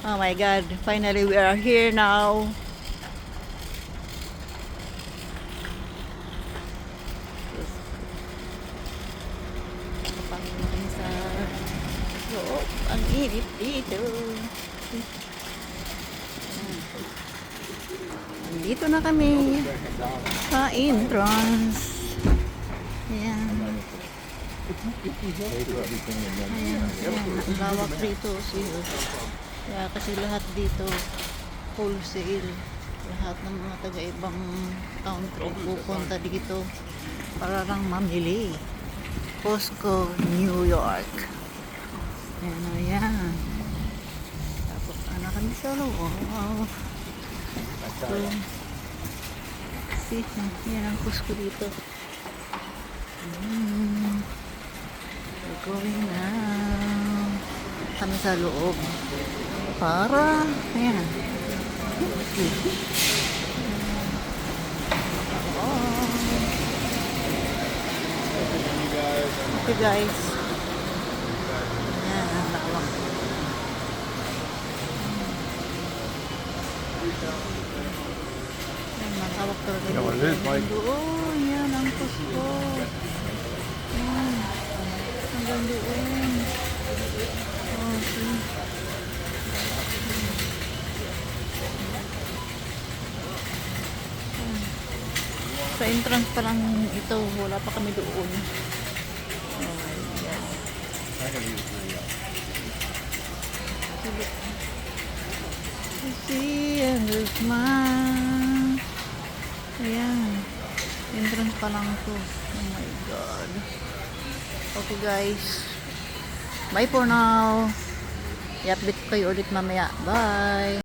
Oh my God, finally we are here now. Kapangin kami sa loob. Ang init dito. Dito na kami sa entrance. Ayan. Ayan. Ang lawak dito. Kaya kasi lahat dito wholesale. Lahat ng mga taga-ibang country pupunta dito para lang mamili. Costco, New York. Ayan o yan. Tapos anak kami sa loob. So, see, yan ang Costco dito. We're going now. Kami sa loob. Para, ayan. Okay guys. Ayan, ang lawak. Ayan, matawag talaga. You know what it is, Mike? Doon, yan ang Costco. Ayan. Hanggang doon. Oh, see. Sa entrance pa lang ito, wala pa kami doon. Oh my God. See, and there's man. Ayan. Entrance pa lang to. Oh my God. Okay guys. Bye for now. I-update ko kayo ulit mamaya. Bye.